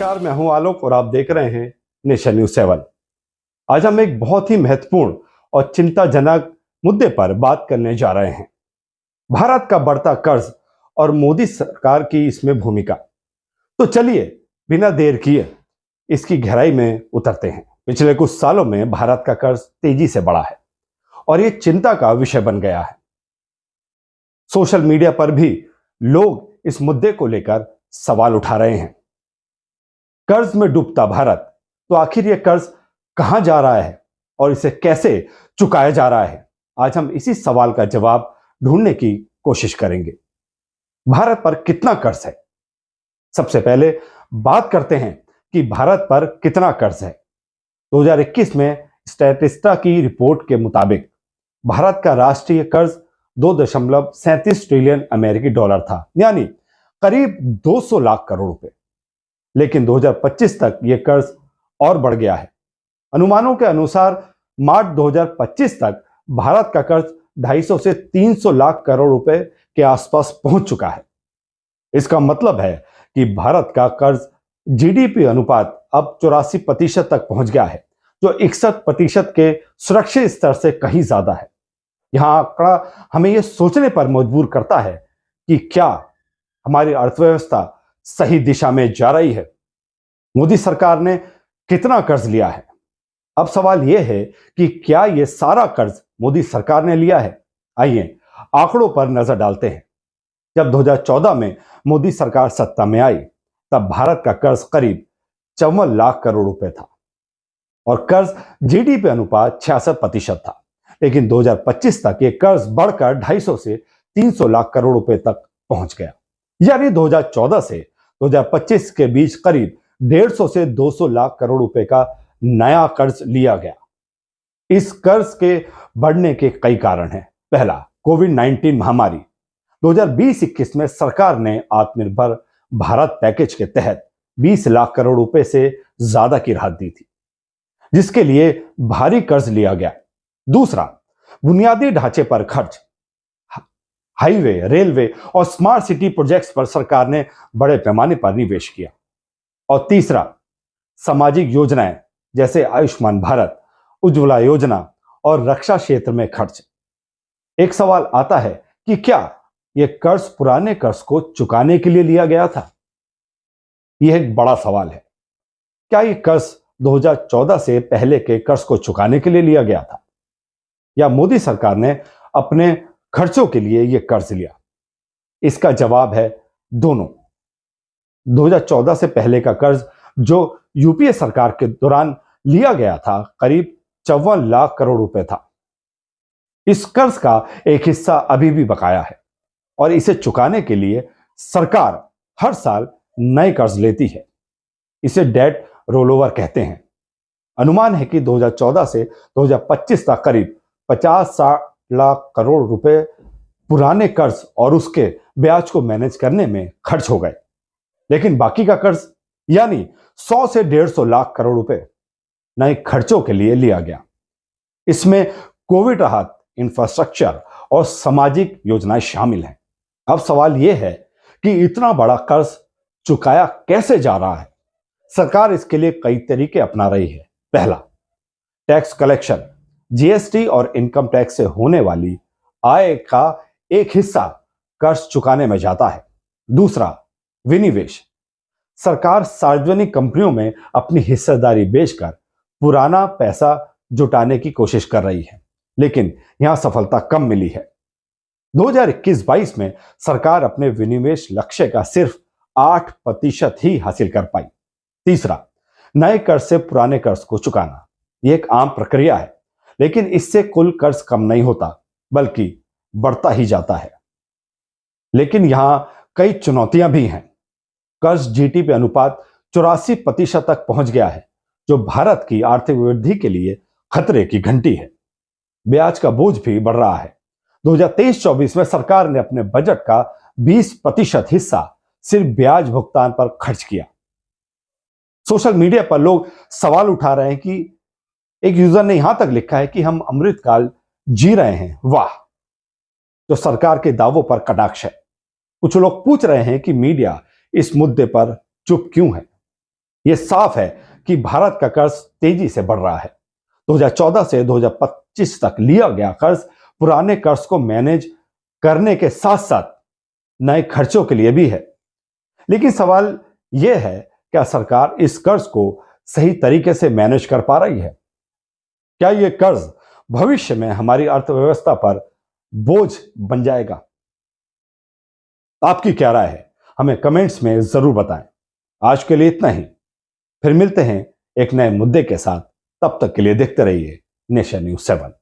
नमस्कार, मैं हूं आलोक और आप देख रहे हैं नेशन न्यूज 7। आज हम एक बहुत ही महत्वपूर्ण और चिंताजनक मुद्दे पर बात करने जा रहे हैं। भारत का बढ़ता कर्ज और मोदी सरकार की इसमें भूमिका। तो चलिए बिना देर किए इसकी गहराई में उतरते हैं। पिछले कुछ सालों में भारत का कर्ज तेजी से बढ़ा है और ये चिंता का विषय बन गया है। सोशल मीडिया पर भी लोग इस मुद्दे को लेकर सवाल उठा रहे हैं। कर्ज में डूबता भारत, तो आखिर यह कर्ज कहां जा रहा है और इसे कैसे चुकाया जा रहा है? आज हम इसी सवाल का जवाब ढूंढने की कोशिश करेंगे। भारत पर कितना कर्ज है? सबसे पहले बात करते हैं कि भारत पर कितना कर्ज है। 2021 में स्टैटिस्टा की रिपोर्ट के मुताबिक भारत का राष्ट्रीय कर्ज 2.37 ट्रिलियन अमेरिकी डॉलर था, यानी करीब 200 लाख करोड़ रुपए। लेकिन 2025 तक यह कर्ज और बढ़ गया है। अनुमानों के अनुसार मार्च 2025 तक भारत का कर्ज 250 से 300 लाख करोड़ रुपए के आसपास पहुंच चुका है। इसका मतलब है कि भारत का कर्ज जीडीपी अनुपात अब 84% तक पहुंच गया है, जो 61% के सुरक्षित स्तर से कहीं ज्यादा है। यह आंकड़ा हमें यह सोचने पर मजबूर करता है कि क्या हमारी अर्थव्यवस्था सही दिशा में जा रही है। मोदी सरकार ने कितना कर्ज लिया है? अब सवाल यह है कि क्या यह सारा कर्ज मोदी सरकार ने लिया है? आइए आंकड़ों पर नजर डालते हैं। जब 2014 में मोदी सरकार सत्ता में आई, तब भारत का कर्ज करीब 54 लाख करोड़ रुपए था और कर्ज जीडीपी अनुपात 66% था। लेकिन 2025 तक यह कर्ज बढ़कर 250 से 300 लाख करोड़ रुपए तक पहुंच गया। यानी 2014 से 2025 के बीच करीब 150 से 200 लाख करोड़ रुपए का नया कर्ज लिया गया। इस कर्ज के बढ़ने के कई कारण हैं। पहला, कोविड-19 महामारी। 2020-21 में सरकार ने आत्मनिर्भर भारत पैकेज के तहत 20 लाख करोड़ रुपए से ज्यादा की राहत दी थी, जिसके लिए भारी कर्ज लिया गया। दूसरा, बुनियादी ढांचे पर खर्च। हाईवे, रेलवे और स्मार्ट सिटी प्रोजेक्ट्स पर सरकार ने बड़े पैमाने पर निवेश किया। और तीसरा, सामाजिक योजनाएं जैसे आयुष्मान भारत, उज्ज्वला योजना और रक्षा क्षेत्र में खर्च। एक सवाल आता है कि क्या यह कर्ज पुराने कर्ज को चुकाने के लिए लिया गया था? यह एक बड़ा सवाल है। क्या यह कर्ज 2014 से पहले के कर्ज को चुकाने के लिए लिया गया था, या मोदी सरकार ने अपने खर्चों के लिए यह कर्ज लिया? इसका जवाब है दोनों। 2014 से पहले का कर्ज जो यूपीए सरकार के दौरान लिया गया था, करीब 54 लाख करोड़ रुपए था। इस कर्ज का एक हिस्सा अभी भी बकाया है और इसे चुकाने के लिए सरकार हर साल नए कर्ज लेती है। इसे डेट रोलओवर कहते हैं। अनुमान है कि 2014 से 2025 तक करीब 50-60 लाख करोड़ रुपए पुराने कर्ज और उसके ब्याज को मैनेज करने में खर्च हो गए। लेकिन बाकी का कर्ज यानी 100 से 150 लाख करोड़ रुपए नए खर्चों के लिए लिया गया। इसमें कोविड राहत, इंफ्रास्ट्रक्चर और सामाजिक योजनाएं शामिल हैं। अब सवाल यह है कि इतना बड़ा कर्ज चुकाया कैसे जा रहा है? सरकार इसके लिए कई तरीके अपना रही है। पहला, टैक्स कलेक्शन। जीएसटी और इनकम टैक्स से होने वाली आय का एक हिस्सा कर्ज चुकाने में जाता है। दूसरा, विनिवेश। सरकार सार्वजनिक कंपनियों में अपनी हिस्सेदारी बेचकर पुराना पैसा जुटाने की कोशिश कर रही है, लेकिन यहां सफलता कम मिली है। 2021-22 में सरकार अपने विनिवेश लक्ष्य का सिर्फ 8% ही हासिल कर पाई। तीसरा, नए कर्ज से पुराने कर्ज को चुकाना। यह एक आम प्रक्रिया है, लेकिन इससे कुल कर्ज कम नहीं होता, बल्कि बढ़ता ही जाता है। लेकिन यहां कई चुनौतियां भी हैं। कर्ज जीडीपी अनुपात 84% तक पहुंच गया है, जो भारत की आर्थिक वृद्धि के लिए खतरे की घंटी है। ब्याज का बोझ भी बढ़ रहा है। 2023-24 में सरकार ने अपने बजट का 20% हिस्सा सिर्फ ब्याज भुगतान पर खर्च किया। सोशल मीडिया पर लोग सवाल उठा रहे हैं कि एक यूजर ने यहां तक लिखा है कि हम अमृतकाल जी रहे हैं। वाह, जो सरकार के दावों पर कटाक्ष है। कुछ लोग पूछ रहे हैं कि मीडिया इस मुद्दे पर चुप क्यों है। यह साफ है कि भारत का कर्ज तेजी से बढ़ रहा है। 2014 से 2025 तक लिया गया कर्ज पुराने कर्ज को मैनेज करने के साथ साथ नए खर्चों के लिए भी है। लेकिन सवाल यह है, क्या सरकार इस कर्ज को सही तरीके से मैनेज कर पा रही है? क्या यह कर्ज भविष्य में हमारी अर्थव्यवस्था पर बोझ बन जाएगा? आपकी क्या राय है? हमें कमेंट्स में जरूर बताएं। आज के लिए इतना ही, फिर मिलते हैं एक नए मुद्दे के साथ। तब तक के लिए देखते रहिए नेशन न्यूज़ 7।